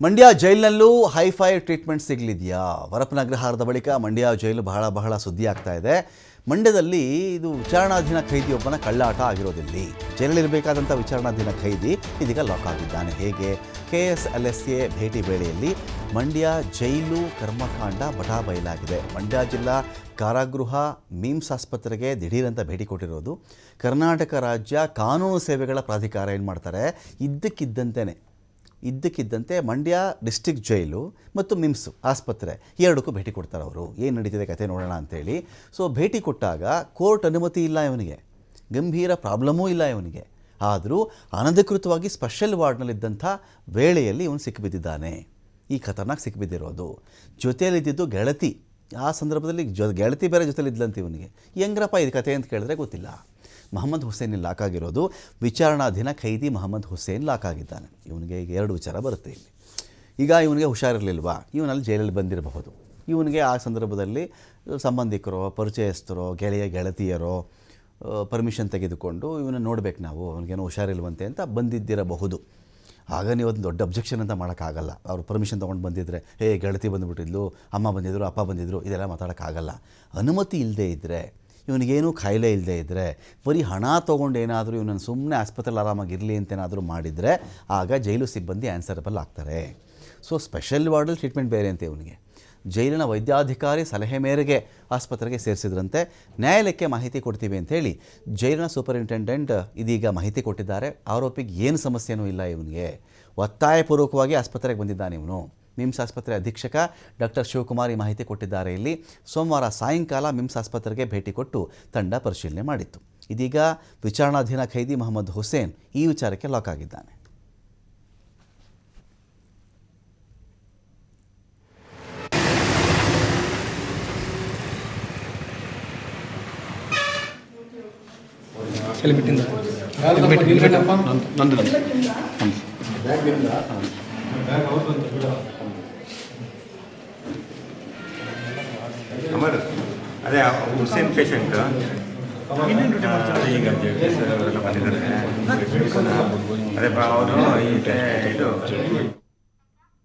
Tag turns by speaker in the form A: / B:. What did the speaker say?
A: ಮಂಡ್ಯ ಜೈಲಿನಲ್ಲೂ hi fi treatment ಸಿಗಲಿದೆಯಾ? ವರಪನಗ್ರಹಾರದ ಬಳಿಕ ಮಂಡ್ಯ ಜೈಲು ಬಹಳ ಸುದ್ದಿ ಆಗ್ತಾ ಇದೆ. ಮಂಡ್ಯದಲ್ಲಿ ಇದು ವಿಚಾರಣಾಧೀನ ಖೈದಿಯೊಬ್ಬನ ಕಳ್ಳಾಟ ಆಗಿರೋದಿಲ್ಲಿ. ಜೈಲಲ್ಲಿರಬೇಕಾದಂಥ ವಿಚಾರಣಾಧೀನ ಖೈದಿ ಇದೀಗ ಲಾಕ್ ಆಗಿದ್ದಾನೆ. ಹೇಗೆ? KSLSA ಭೇಟಿ ವೇಳೆಯಲ್ಲಿ ಮಂಡ್ಯ ಜೈಲು ಕರ್ಮಕಾಂಡ ಬಯಲಾಗಿದೆ. ಮಂಡ್ಯ ಜಿಲ್ಲಾ ಕಾರಾಗೃಹ ಮಿಮ್ಸ್ ಆಸ್ಪತ್ರೆಗೆ ದಿಢೀರಂತ ಭೇಟಿ ಕೊಟ್ಟಿರೋದು. ಕರ್ನಾಟಕ ರಾಜ್ಯ ಕಾನೂನು ಸೇವೆಗಳ ಪ್ರಾಧಿಕಾರ ಏನು ಮಾಡ್ತಾರೆ, ಇದ್ದಕ್ಕಿದ್ದಂತೆ ಮಂಡ್ಯ ಡಿಸ್ಟ್ರಿಕ್ಟ್ ಜೈಲು ಮತ್ತು ಮಿಮ್ಸ್ ಆಸ್ಪತ್ರೆ ಎರಡಕ್ಕೂ ಭೇಟಿ ಕೊಡ್ತಾರೆ. ಅವರು ಏನು ನಡೀತಿದೆ ಕತೆ ನೋಡೋಣ ಅಂಥೇಳಿ. ಸೊ ಭೇಟಿ ಕೊಟ್ಟಾಗ ಕೋರ್ಟ್ ಅನುಮತಿ ಇಲ್ಲ ಇವನಿಗೆ, ಗಂಭೀರ ಪ್ರಾಬ್ಲಮೂ ಇಲ್ಲ ಇವನಿಗೆ. ಆದರೂ ಅನಧಿಕೃತವಾಗಿ ಸ್ಪೆಷಲ್ ವಾರ್ಡ್ನಲ್ಲಿದ್ದಂಥ ವೇಳೆಯಲ್ಲಿ ಇವನು ಸಿಕ್ಕಿಬಿದ್ದಿದ್ದಾನೆ. ಈ ಖತರ್ನಾಕ್ ಸಿಕ್ಕಿಬಿದ್ದಿರೋದು. ಜೊತೆಯಲ್ಲಿದ್ದಿದ್ದು ಗೆಳತಿ. ಆ ಸಂದರ್ಭದಲ್ಲಿ ಗೆಳತಿ ಬೇರೆ ಜೊತೆಲಿದ್ದಂತೆ ಇವನಿಗೆ. ಹೆಂಗ್ರಪ್ಪ ಇದು ಕತೆ ಅಂತ ಕೇಳಿದ್ರೆ ಗೊತ್ತಿಲ್ಲ. ಮೊಹಮ್ಮದ್ ಹುಸೇನ್ ಲಾಕ್ ಆಗಿರೋದು. ವಿಚಾರಣಾಧೀನ ಖೈದಿ ಮೊಹಮ್ಮದ್ ಹುಸೇನ್ ಲಾಕ್ ಆಗಿದ್ದಾನೆ. ಇವನಿಗೆ ಈಗ ಎರಡು ವಿಚಾರ ಬರುತ್ತೆ ಇಲ್ಲಿ. ಈಗ ಇವನಿಗೆ ಹುಷಾರಿರಲಿಲ್ವಾ, ಇವನಲ್ಲಿ ಜೈಲಲ್ಲಿ ಬಂದಿರಬಹುದು. ಇವನಿಗೆ ಆ ಸಂದರ್ಭದಲ್ಲಿ ಸಂಬಂಧಿಕರೋ ಪರಿಚಯಸ್ಥರೋ ಗೆಳತಿಯರೋ ಪರ್ಮಿಷನ್ ತೆಗೆದುಕೊಂಡು ಇವನ್ನ ನೋಡಬೇಕು, ನಾವು ಅವನಿಗೇನೋ ಹುಷಾರಿಲ್ವಂತೆ ಅಂತ ಬಂದಿದ್ದಿರಬಹುದು. ಆಗ ನೀವು ಒಂದು ದೊಡ್ಡ ಅಬ್ಜೆಕ್ಷನ್ ಅಂತ ಮಾಡೋಕ್ಕಾಗಲ್ಲ. ಅವರು ಪರ್ಮಿಷನ್ ತೊಗೊಂಡು ಬಂದಿದ್ದರೆ ಗೆಳತಿ ಬಂದುಬಿಟ್ಟಿದ್ಲು, ಅಮ್ಮ ಬಂದಿದ್ದರು, ಅಪ್ಪ ಬಂದಿದ್ದರು, ಇದೆಲ್ಲ ಮಾತಾಡೋಕ್ಕಾಗಲ್ಲ. ಅನುಮತಿ ಇಲ್ಲದೇ ಇದ್ದರೆ, ಇವನಿಗೇನು ಕಾಯಿಲೆ ಇಲ್ಲದೆ ಇದ್ದರೆ, ಬರೀ ಹಣ ತೊಗೊಂಡು ಏನಾದರೂ ಇವನನ್ನು ಸುಮ್ಮನೆ ಆಸ್ಪತ್ರೆಯಲ್ಲಿ ಆರಾಮಾಗಿರಲಿ ಅಂತೇನಾದರೂ ಮಾಡಿದರೆ ಆಗ ಜೈಲು ಸಿಬ್ಬಂದಿ ಆನ್ಸರಬಲ್ ಆಗ್ತಾರೆ. ಸೊ ಸ್ಪೆಷಲ್ ವಾರ್ಡಲ್ಲಿ ಟ್ರೀಟ್ಮೆಂಟ್ ಬೇರೆ ಅಂತ ಇವನಿಗೆ. ಜೈಲಿನ ವೈದ್ಯಾಧಿಕಾರಿ ಸಲಹೆ ಮೇರೆಗೆ ಆಸ್ಪತ್ರೆಗೆ ಸೇರಿಸಿದ್ರಂತೆ. ನ್ಯಾಯಾಲಯಕ್ಕೆ ಮಾಹಿತಿ ಕೊಡ್ತೀವಿ ಅಂಥೇಳಿ ಜೈಲಿನ ಸೂಪರಿಂಟೆಂಡೆಂಟ್ ಇದೀಗ ಮಾಹಿತಿ ಕೊಟ್ಟಿದ್ದಾರೆ. ಆರೋಪಿಗೆ ಏನು ಸಮಸ್ಯೆನೂ ಇಲ್ಲ ಇವನಿಗೆ. ಒತ್ತಾಯಪೂರ್ವಕವಾಗಿ ಆಸ್ಪತ್ರೆಗೆ ಬಂದಿದ್ದಾನೆ ಇವನು. ಮಿಮ್ಸ್ ಆಸ್ಪತ್ರೆ ಅಧೀಕ್ಷಕ ಡಾಕ್ಟರ್ ಶಿವಕುಮಾರ್ ಈ ಮಾಹಿತಿ ಕೊಟ್ಟಿದ್ದಾರೆ. ಇಲ್ಲಿ ಸೋಮವಾರ ಸಾಯಂಕಾಲ ಮಿಮ್ಸ್ ಆಸ್ಪತ್ರೆಗೆ ಭೇಟಿ ಕೊಟ್ಟು ತಂಡ ಪರಿಶೀಲನೆ ಮಾಡಿತ್ತು. ಇದೀಗ ವಿಚಾರಣಾಧೀನ ಖೈದಿ ಮೊಹಮ್ಮದ್ ಹುಸೇನ್ ಈ ವಿಚಾರಕ್ಕೆ ಲಾಕ್ ಆಗಿದ್ದಾನೆ.
B: ಅಮರ್, ಅದೇ ಹುಸೇನ್ ಪೇಷಂಟ್ ಈಗ ಅದೇ ಅವರು ಇದು